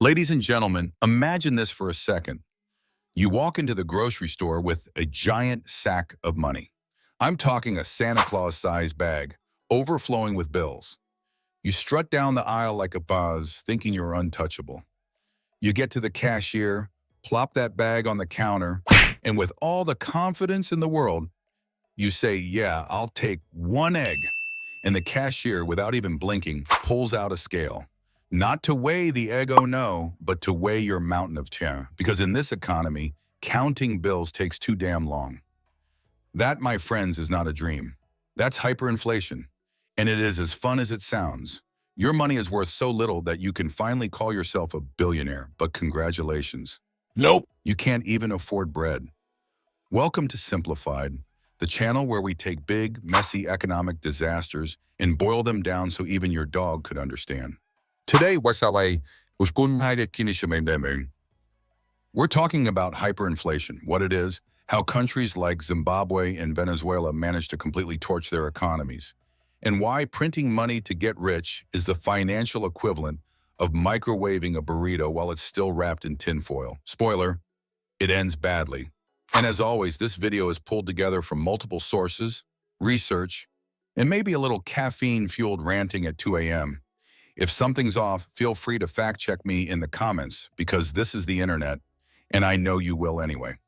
Ladies and gentlemen, imagine this for a second. You walk into the grocery store with a giant sack of money. I'm talking a Santa Claus-sized bag, overflowing with bills. You strut down the aisle like a boss, thinking you're untouchable. You get to the cashier, plop that bag on the counter, and with all the confidence in the world, you say, "Yeah, I'll take one egg." And the cashier, without even blinking, pulls out a scale. Not to weigh the egg, oh no, but to weigh your mountain of terror. Because in this economy, counting bills takes too damn long. That, my friends, is not a dream. That's hyperinflation. And it is as fun as it sounds. Your money is worth so little that you can finally call yourself a billionaire, but congratulations. Nope. You can't even afford bread. Welcome to Simplified, the channel where we take big, messy economic disasters and boil them down so even your dog could understand. Today, we're talking about hyperinflation, what it is, how countries like Zimbabwe and Venezuela managed to completely torch their economies, and why printing money to get rich is the financial equivalent of microwaving a burrito while it's still wrapped in tinfoil. Spoiler, it ends badly. And as always, this video is pulled together from multiple sources, research, and maybe a little caffeine-fueled ranting at 2 a.m. If something's off, feel free to fact-check me in the comments because this is the internet, and I know you will anyway.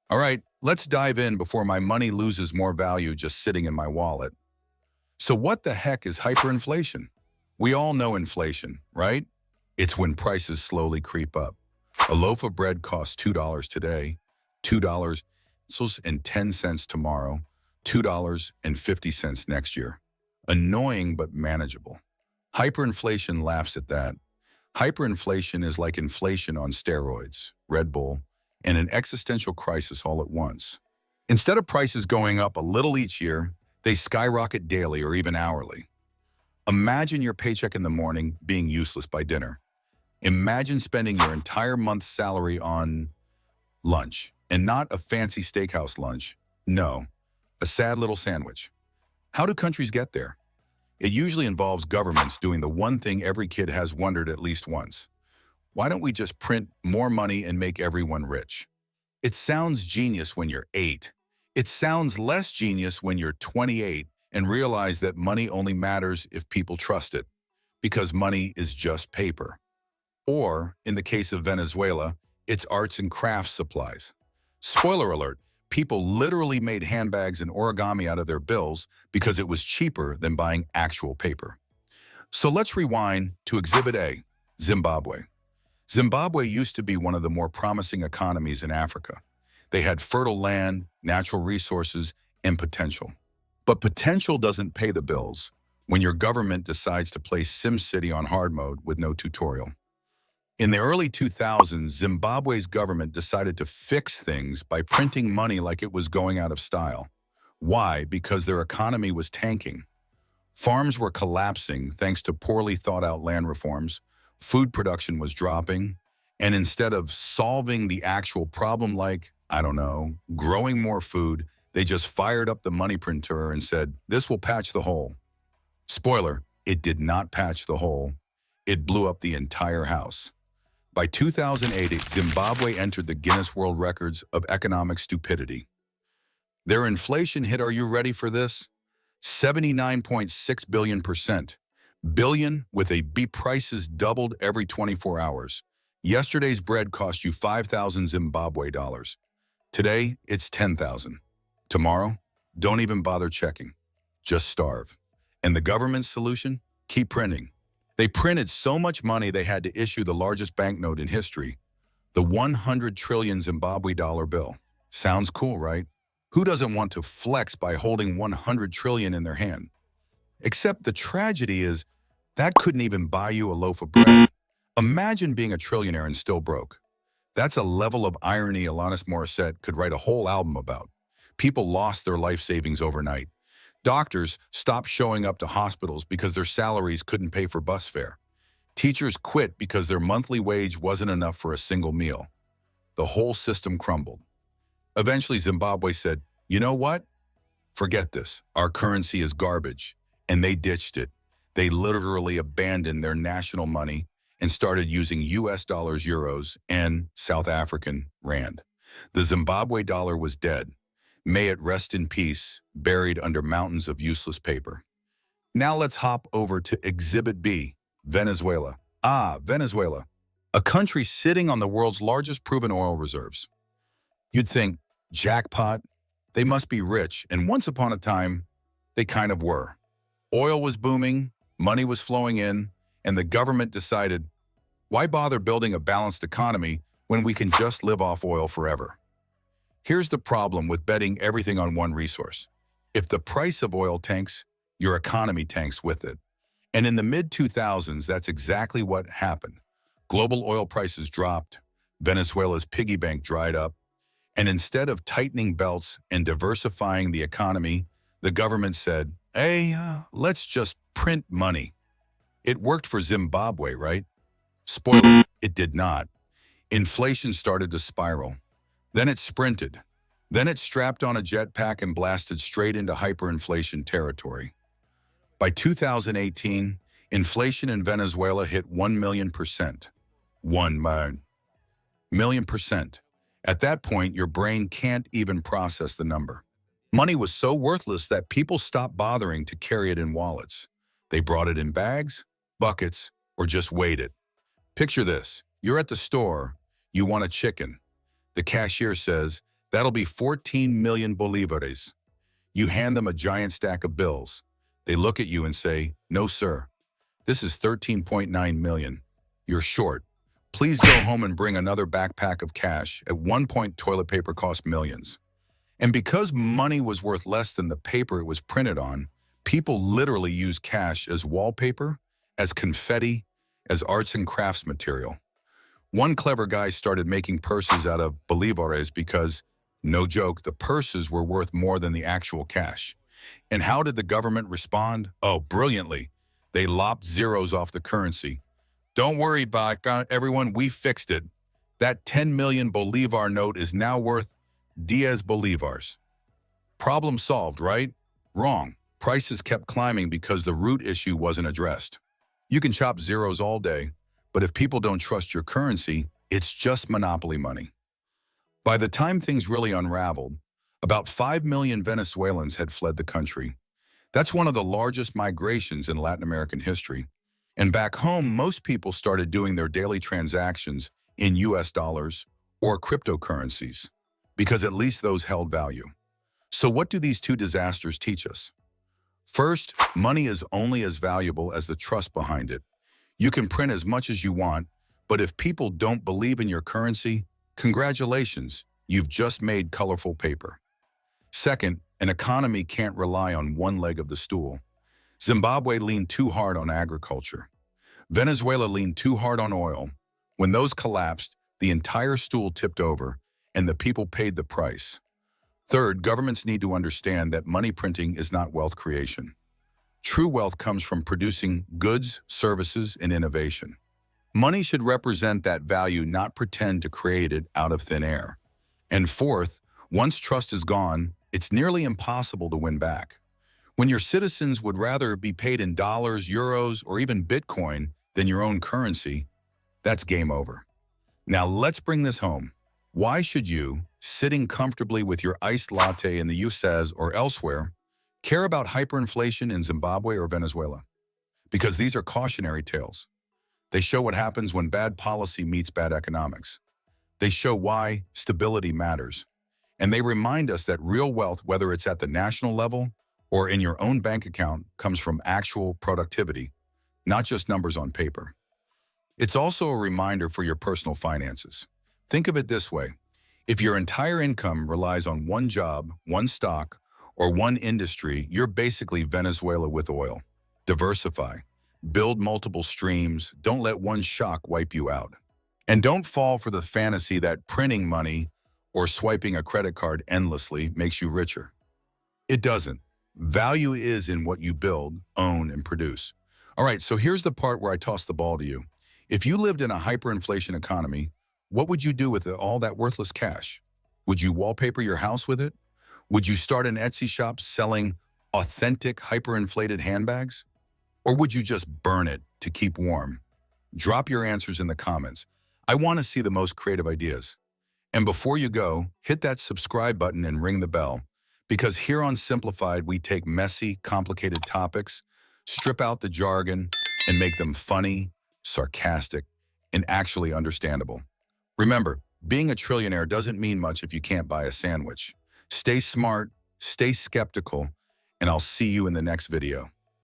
All right, let's dive in before my money loses more value just sitting in my wallet. So what the heck is hyperinflation? We all know inflation, right? It's when prices slowly creep up. A loaf of bread costs $2 today, $2.10 tomorrow, $2.50 next year. Annoying but manageable. Hyperinflation laughs at that. Hyperinflation is like inflation on steroids, Red Bull, and an existential crisis all at once. Instead of prices going up a little each year, they skyrocket daily or even hourly. Imagine your paycheck in the morning being useless by dinner. Imagine spending your entire month's salary on lunch, and not a fancy steakhouse lunch. No, a sad little sandwich. How do countries get there? It usually involves governments doing the one thing every kid has wondered at least once. Why don't we just print more money and make everyone rich? It sounds genius when you're 8. It sounds less genius when you're 28 and realize that money only matters if people trust it, because money is just paper. Or, in the case of Venezuela, it's arts and crafts supplies. Spoiler alert, people literally made handbags and origami out of their bills because it was cheaper than buying actual paper. So let's rewind to Exhibit A, Zimbabwe. Zimbabwe used to be one of the more promising economies in Africa. They had fertile land, natural resources, and potential. But potential doesn't pay the bills when your government decides to place SimCity on hard mode with no tutorial. In the early 2000s, Zimbabwe's government decided to fix things by printing money like it was going out of style. Why? Because their economy was tanking. Farms were collapsing thanks to poorly thought out land reforms, food production was dropping, and instead of solving the actual problem like, I don't know, growing more food, they just fired up the money printer and said, "This will patch the hole." Spoiler, it did not patch the hole. It blew up the entire house. By 2008, Zimbabwe entered the Guinness World Records of economic stupidity. Their inflation hit, are you ready for this? 79.6 billion%. Billion with a B. Prices doubled every 24 hours. Yesterday's bread cost you 5,000 Zimbabwe dollars. Today, it's 10,000. Tomorrow, don't even bother checking. Just starve. And the government's solution? Keep printing. They printed so much money they had to issue the largest banknote in history, the 100 trillion Zimbabwe dollar bill. Sounds cool, right? Who doesn't want to flex by holding 100 trillion in their hand? Except the tragedy is that couldn't even buy you a loaf of bread. Imagine being a trillionaire and still broke. That's a level of irony Alanis Morissette could write a whole album about. People lost their life savings overnight. Doctors stopped showing up to hospitals because their salaries couldn't pay for bus fare. Teachers quit because their monthly wage wasn't enough for a single meal. The whole system crumbled. Eventually, Zimbabwe said, "You know what? Forget this. Our currency is garbage." And they ditched it. They literally abandoned their national money and started using US dollars, euros, and South African rand. The Zimbabwe dollar was dead. May it rest in peace, buried under mountains of useless paper. Now let's hop over to Exhibit B, Venezuela. Venezuela, a country sitting on the world's largest proven oil reserves. You'd think, jackpot, they must be rich, and once upon a time, they kind of were. Oil was booming, money was flowing in, and the government decided, why bother building a balanced economy when we can just live off oil forever? Here's the problem with betting everything on one resource. If the price of oil tanks, your economy tanks with it. And in the mid-2000s, that's exactly what happened. Global oil prices dropped, Venezuela's piggy bank dried up, and instead of tightening belts and diversifying the economy, the government said, hey, let's just print money. It worked for Zimbabwe, right? Spoiler, it did not. Inflation started to spiral. Then it sprinted. Then it strapped on a jetpack and blasted straight into hyperinflation territory. By 2018, inflation in Venezuela hit 1 million%. 1 million%. At that point, your brain can't even process the number. Money was so worthless that people stopped bothering to carry it in wallets. They brought it in bags, buckets, or just weighed it. Picture this. You're at the store. You want a chicken. The cashier says, that'll be 14 million bolivares. You hand them a giant stack of bills. They look at you and say, no, sir. This is 13.9 million. You're short. Please go home and bring another backpack of cash. At one point, toilet paper cost millions. And because money was worth less than the paper it was printed on, people literally used cash as wallpaper, as confetti, as arts and crafts material. One clever guy started making purses out of bolivares because, no joke, the purses were worth more than the actual cash. And how did the government respond? Oh, brilliantly. They lopped zeros off the currency. Don't worry, everyone, we fixed it. That 10 million bolivar note is now worth 10 bolivars. Problem solved, right? Wrong. Prices kept climbing because the root issue wasn't addressed. You can chop zeros all day, but if people don't trust your currency, it's just monopoly money. By the time things really unraveled, about 5 million Venezuelans had fled the country. That's one of the largest migrations in Latin American history. And back home, most people started doing their daily transactions in US dollars or cryptocurrencies, because at least those held value. So what do these two disasters teach us? First, money is only as valuable as the trust behind it. You can print as much as you want, but if people don't believe in your currency, congratulations, you've just made colorful paper. Second, an economy can't rely on one leg of the stool. Zimbabwe leaned too hard on agriculture. Venezuela leaned too hard on oil. When those collapsed, the entire stool tipped over, and the people paid the price. Third, governments need to understand that money printing is not wealth creation. True wealth comes from producing goods, services, and innovation. Money should represent that value, not pretend to create it out of thin air. And fourth, once trust is gone, it's nearly impossible to win back. When your citizens would rather be paid in dollars, euros, or even Bitcoin than your own currency, that's game over. Now let's bring this home. Why should you, sitting comfortably with your iced latte in the US or elsewhere, care about hyperinflation in Zimbabwe or Venezuela? Because these are cautionary tales. They show what happens when bad policy meets bad economics. They show why stability matters. And they remind us that real wealth, whether it's at the national level or in your own bank account, comes from actual productivity, not just numbers on paper. It's also a reminder for your personal finances. Think of it this way. If your entire income relies on one job, one stock, or one industry, you're basically Venezuela with oil. Diversify. Build multiple streams. Don't let one shock wipe you out. And don't fall for the fantasy that printing money or swiping a credit card endlessly makes you richer. It doesn't. Value is in what you build, own, and produce. All right, so here's the part where I toss the ball to you. If you lived in a hyperinflation economy, what would you do with all that worthless cash? Would you wallpaper your house with it? Would you start an Etsy shop selling authentic hyperinflated handbags? Or would you just burn it to keep warm? Drop your answers in the comments. I want to see the most creative ideas. And before you go, hit that subscribe button and ring the bell. Because here on Simplified, we take messy, complicated topics, strip out the jargon, and make them funny, sarcastic, and actually understandable. Remember, being a trillionaire doesn't mean much if you can't buy a sandwich. Stay smart, stay skeptical, and I'll see you in the next video.